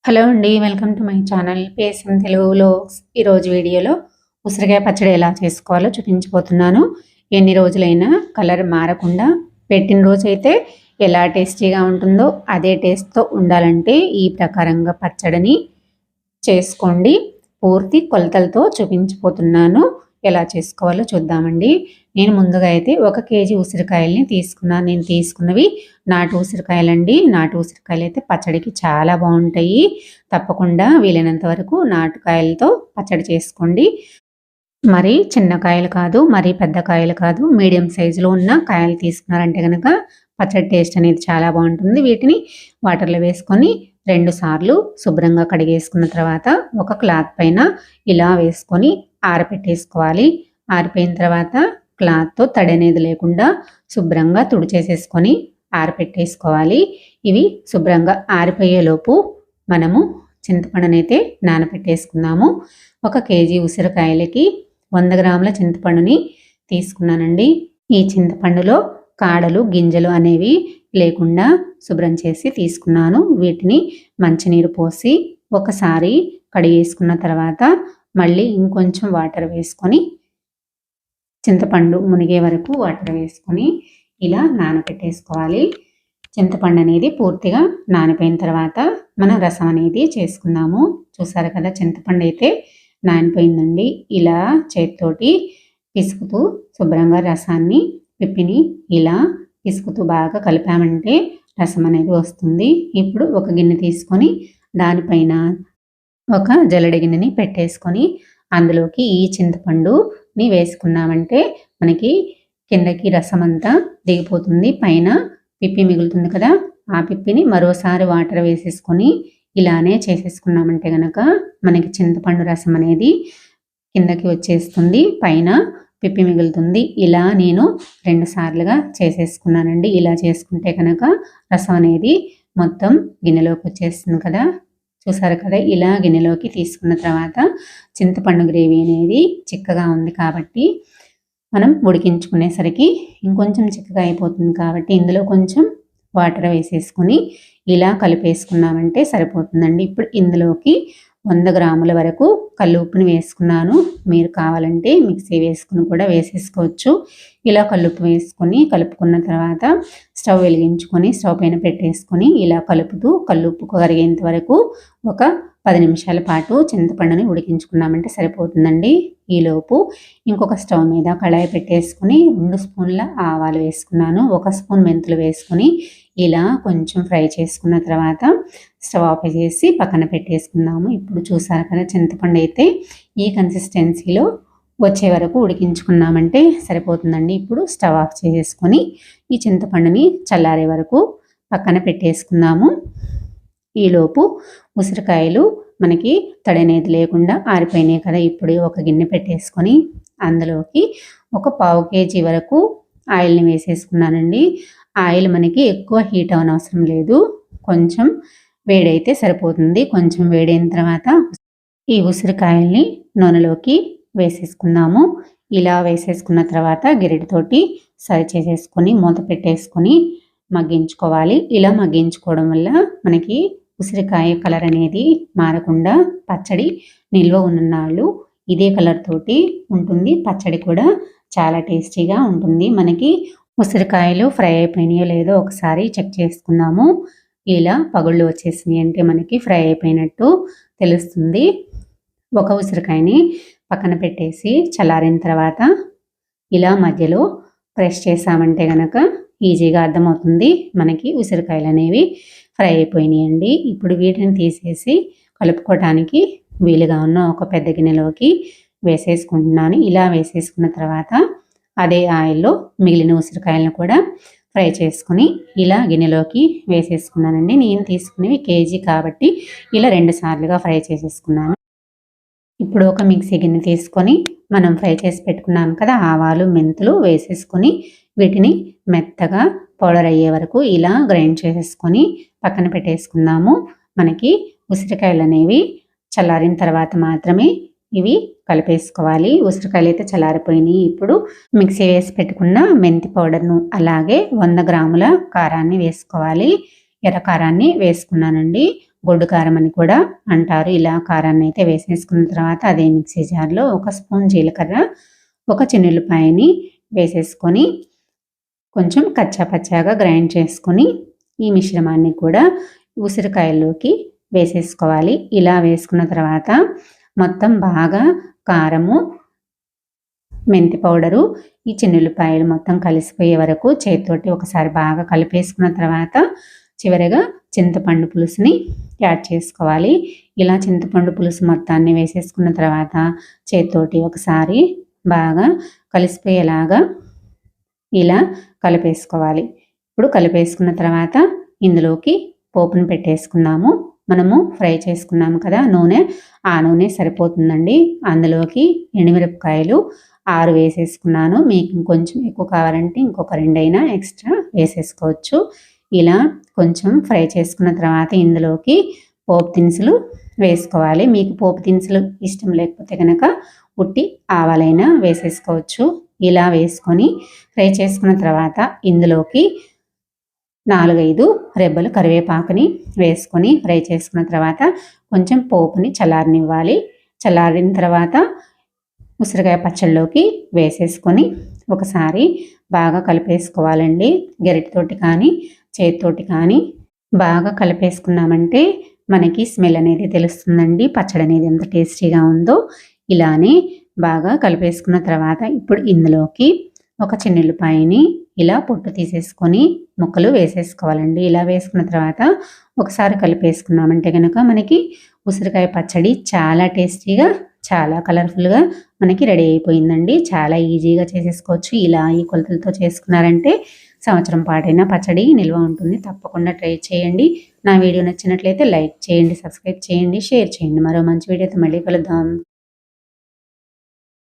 Hello అండి. Welcome to my channel PSM తెలుగులో ఈరోజు వీడియోలో ఉసిరికాయ పచ్చడి ఎలా చేసుకోవాలో చూపించబోతున్నాను. ఎన్ని రోజులైనా కలర్ మారకుండా పెట్టిన రోజైతే ఎలా టేస్టీగా ఉంటుందో అదే టేస్ట్‌తో ఉండాలంటే ఈ ప్రకారంగా పచ్చడిని చేసుకోండి. పూర్తి కొలతలతో చూపించబోతున్నాను. ఎలా చేసుకోవాలో చూద్దామండి. నేను ముందుగా అయితే 1 కేజీ ఉసిరికాయల్ని తీసుకున్నాను. నేను తీసుకున్నవి నాటు ఉసిరికాయలండి. నాటు ఉసిరికాయలైతే పచ్చడికి చాలా బాగుంటాయి. తప్పకుండా వీలైనంత వరకు నాటు కాయలతో పచ్చడి చేసుకోండి. మరి చిన్న కాయలు కాదు, మరి పెద్ద కాయలు కాదు, మీడియం సైజులో ఉన్న కాయలు తీసుకున్నారంటే గనక పచ్చడి టేస్ట్ అనేది చాలా బాగుంటుంది. వీటిని వాటర్‌లో వేసుకొని 2 సార్లు శుభ్రంగా కడిగేసుకున్న తర్వాత ఒక క్లాత్ పైన ఇలా వేసుకొని ఆరబెట్టేసుకోవాలి. ఆరిపోయిన తర్వాత క్లాత్‌తో తడి అనేది లేకుండా శుభ్రంగా తుడిచేసేసుకొని ఆరబెట్టేసుకోవాలి. ఇవి శుభ్రంగా ఆరిపోయేలోపు మనము చింతపండునైతే నానబెట్టేసుకుందాము. 1 కేజీ ఉసిరికాయలకి 100 గ్రాముల చింతపండుని తీసుకున్నానండి. ఈ చింతపండులో కాడలు, గింజలు అనేవి లేకుండా శుభ్రం చేసి తీసుకున్నాను. వీటిని మంచినీరు పోసి ఒకసారి కడిగేసుకున్న తర్వాత మళ్ళీ ఇంకొంచెం వాటర్ వేసుకొని చింతపండు మునిగే వరకు వాటర్ వేసుకొని ఇలా నానబెట్టేసుకోవాలి. చింతపండు అనేది పూర్తిగా నానిపోయిన తర్వాత మనం రసం అనేది చేసుకుందాము. చూసారు కదా, చింతపండు అయితే నానిపోయిందండి. ఇలా చేతితోటి పిసుకుతూ శుభ్రంగా రసాన్ని పిప్పిని ఇలా పిసుకుతూ బాగా కలిపామంటే రసం అనేది వస్తుంది. ఇప్పుడు ఒక గిన్నె తీసుకొని దానిపైన ఒక జల్లెడ గిన్నెని పెట్టేసుకొని అందులోకి ఈ చింతపండుని వేసుకున్నామంటే మనకి కిందకి రసం అంతా దిగిపోతుంది. పైన పిప్పి మిగులుతుంది కదా, ఆ పిప్పిని మరోసారి వాటర్ వేసేసుకొని ఇలానే చేసేసుకున్నామంటే గనక మనకి చింతపండు రసం అనేది కిందకి వచ్చేస్తుంది, పైన పిప్పి మిగులుతుంది. ఇలా నేను 2 సార్లుగా చేసేసుకున్నానండి. ఇలా చేసుకుంటే కనుక రసం అనేది మొత్తం గిన్నెలోకి వచ్చేస్తుంది కదా. చూసారు కదా, ఇలా గిన్నెలోకి తీసుకున్న తర్వాత చింతపండు గ్రేవీ అనేది చిక్కగా ఉంది కాబట్టి మనం ఉడికించుకునేసరికి ఇంకొంచెం చిక్కగా అయిపోతుంది కాబట్టి ఇందులో కొంచెం వాటర్ వేసేసుకొని ఇలా కలిపేసుకున్నామంటే సరిపోతుందండి. ఇప్పుడు ఇందులోకి 100 గ్రాముల వరకు కల్లుప్పుని వేసుకున్నాను. మీరు కావాలంటే మిక్సీ వేసుకుని కూడా వేసేసుకోవచ్చు. ఇలా కల్లుప్పు వేసుకొని కలుపుకున్న తర్వాత స్టవ్ వెలిగించుకొని స్టవ్ పైన పెట్టేసుకొని ఇలా కలుపుతూ కల్లుప్పు కరిగేంత వరకు ఒక 10 నిమిషాల పాటు చింతపండుని ఉడికించుకున్నామంటే సరిపోతుందండి. ఈలోపు ఇంకొక స్టవ్ మీద కళాయి పెట్టేసుకొని 2 స్పూన్ల ఆవాలు వేసుకున్నాను. 1 స్పూన్ మెంతులు వేసుకొని ఇలా కొంచెం ఫ్రై చేసుకున్న తర్వాత స్టవ్ ఆఫ్ చేసి పక్కన పెట్టేసుకుందాము. ఇప్పుడు చూసారు కదా, చింతపండు అయితే ఈ కన్సిస్టెన్సీలో వచ్చే వరకు ఉడికించుకున్నామంటే సరిపోతుందండి. ఇప్పుడు స్టవ్ ఆఫ్ చేసేసుకొని ఈ చింతపండుని చల్లారే వరకు పక్కన పెట్టేసుకుందాము. ఈలోపు ఉసిరికాయలు మనకి తడి అనేది లేకుండా ఆరిపోయినాయి కదా. ఇప్పుడు ఒక గిన్నె పెట్టేసుకొని అందులోకి ఒక 1/2 కేజీ వరకు ఆయిల్ని వేసేసుకున్నానండి. ఆయిల్ మనకి ఎక్కువ హీట్ అవనవసరం లేదు, కొంచెం వేడైతే సరిపోతుంది. కొంచెం వేడైన తర్వాత ఈ ఉసిరికాయల్ని నూనెలోకి వేసేసుకుందాము. ఇలా వేసేసుకున్న తర్వాత గరిటెతోటి సరి చేసేసుకొని మూత పెట్టేసుకొని మగ్గించుకోవాలి. ఇలా మగ్గించుకోవడం వల్ల మనకి ఉసిరికాయ కలర్ అనేది మారకుండా పచ్చడి నిల్వ ఉన్ననాళ్ళు ఇదే కలర్ తోటి ఉంటుంది. పచ్చడి కూడా చాలా టేస్టీగా ఉంటుంది. మనకి ఉసిరికాయలు ఫ్రై అయిపోయినాయో లేదో ఒకసారి చెక్ చేసుకుందాము. ఇలా పగుళ్ళు వచ్చేసినాయి అంటే మనకి ఫ్రై అయిపోయినట్టు తెలుస్తుంది. ఒక ఉసిరికాయని పక్కన పెట్టేసి చల్లారిన తర్వాత ఇలా మధ్యలో ప్రెస్ చేసామంటే గనక ఈజీగా అర్థమవుతుంది మనకి ఉసిరికాయలు అనేవి ఫ్రై అయిపోయినాయండి. ఇప్పుడు వీటిని తీసేసి కలుపుకోవటానికి వీలుగా ఉన్న ఒక పెద్ద గిన్నెలోకి వేసేసుకుంటున్నాను. ఇలా వేసేసుకున్న తర్వాత అదే ఆయిల్లో మిగిలిన ఉసిరికాయలను కూడా ఫ్రై చేసుకొని ఇలా గిన్నెలోకి వేసేసుకున్నానండి. నేను తీసుకునేవి కేజీ కాబట్టి ఇలా 2 సార్లుగా ఫ్రై చేసేసుకున్నాను. ఇప్పుడు ఒక మిక్సీ గిన్నె తీసుకొని మనం ఫ్రై చేసి పెట్టుకున్నాం కదా, ఆవాలు మెంతులు వేసేసుకొని వీటిని మెత్తగా పౌడర్ అయ్యే వరకు ఇలా గ్రైండ్ చేసేసుకొని పక్కన పెట్టేసుకుందాము. మనకి ఉసిరికాయలు అనేవి చల్లారిన తర్వాత మాత్రమే ఇవి కలిపేసుకోవాలి. ఉసిరికాయలు అయితే చల్లారిపోయినాయి. ఇప్పుడు మిక్సీ వేసి పెట్టుకున్న మెంతి పౌడర్ను అలాగే 100 గ్రాముల కారాన్ని వేసుకోవాలి. ఎర్ర కారాన్ని వేసుకున్నానండి. గొడ్డు కారం అని కూడా అంటారు. ఇలా కారాన్ని అయితే వేసేసుకున్న తర్వాత అదే మిక్సీ జార్లో 1 స్పూన్ జీలకర్ర, 1 చిన్నుల్లిపాయని వేసేసుకొని కొంచెం కచ్చా పచ్చాగా గ్రైండ్ చేసుకొని ఈ మిశ్రమాన్ని కూడా ఉసిరికాయల్లోకి వేసేసుకోవాలి. ఇలా వేసుకున్న తర్వాత మొత్తం బాగా కారము, మెంతి పౌడరు, ఈ చిన్నుల్లిపాయలు మొత్తం కలిసిపోయే వరకు చేతితోటి ఒకసారి బాగా కలిపేసుకున్న తర్వాత చివరగా చింతపండు పులుసుని యాడ్ చేసుకోవాలి. ఇలా చింతపండు పులుసు మొత్తాన్ని వేసేసుకున్న తర్వాత చేతితోటి ఒకసారి బాగా కలిసిపోయేలాగా ఇలా కలిపేసుకోవాలి. ఇప్పుడు కలిపేసుకున్న తర్వాత ఇందులోకి పోపును పెట్టేసుకుందాము. మనము ఫ్రై చేసుకున్నాము కదా నూనె, ఆ నూనె సరిపోతుందండి. అందులోకి ఎండుమిరపకాయలు 6 వేసేసుకున్నాను. మీకు ఇంకొంచెం ఎక్కువ కావాలంటే ఇంకొక 2 అయినా ఎక్స్ట్రా వేసేసుకోవచ్చు. ఇలా కొంచెం ఫ్రై చేసుకున్న తర్వాత ఇందులోకి పోపు దినుసులు వేసుకోవాలి. మీకు పోపు దినుసులు ఇష్టం లేకపోతే కనుక ఉట్టి ఆవాలైనా వేసేసుకోవచ్చు. ఇలా వేసుకొని ఫ్రై చేసుకున్న తర్వాత ఇందులోకి 4-5 రెబ్బలు కరివేపాకుని వేసుకొని ఫ్రై చేసుకున్న తర్వాత కొంచెం పోపుని చల్లారనివ్వాలి. చల్లారిన తర్వాత ఉసిరికాయ పచ్చళ్ళలోకి వేసేసుకొని ఒకసారి బాగా కలిపేసుకోవాలండి. గరిటెతోటి కానీ చేతితోటి కానీ బాగా కలిపేసుకున్నామంటే మనకి స్మెల్ అనేది తెలుస్తుందండి. పచ్చడి అనేది ఎంత టేస్టీగా ఉందో. ఇలానే బాగా కలిపేసుకున్న తర్వాత ఇప్పుడు ఇందులోకి 1 చిన్నుల్లిపాయని ఇలా పొట్టు తీసేసుకొని ముక్కలు వేసేసుకోవాలండి. ఇలా వేసుకున్న తర్వాత ఒకసారి కలిపేసుకున్నామంటే కనుక మనకి ఉసిరికాయ పచ్చడి చాలా టేస్టీగా, చాలా కలర్ఫుల్గా మనకి రెడీ అయిపోయిందండి. చాలా ఈజీగా చేసేసుకోవచ్చు. ఇలా ఈ కొలతలతో చేసుకున్నారంటే సంవత్సరం పాటైనా పచ్చడి నిల్వ ఉంటుంది. తప్పకుండా ట్రై చేయండి. నా వీడియో నచ్చినట్లయితే లైక్ చేయండి, సబ్స్క్రైబ్ చేయండి, షేర్ చేయండి. మరో మంచి వీడియోతో మళ్ళీ కలుద్దాం.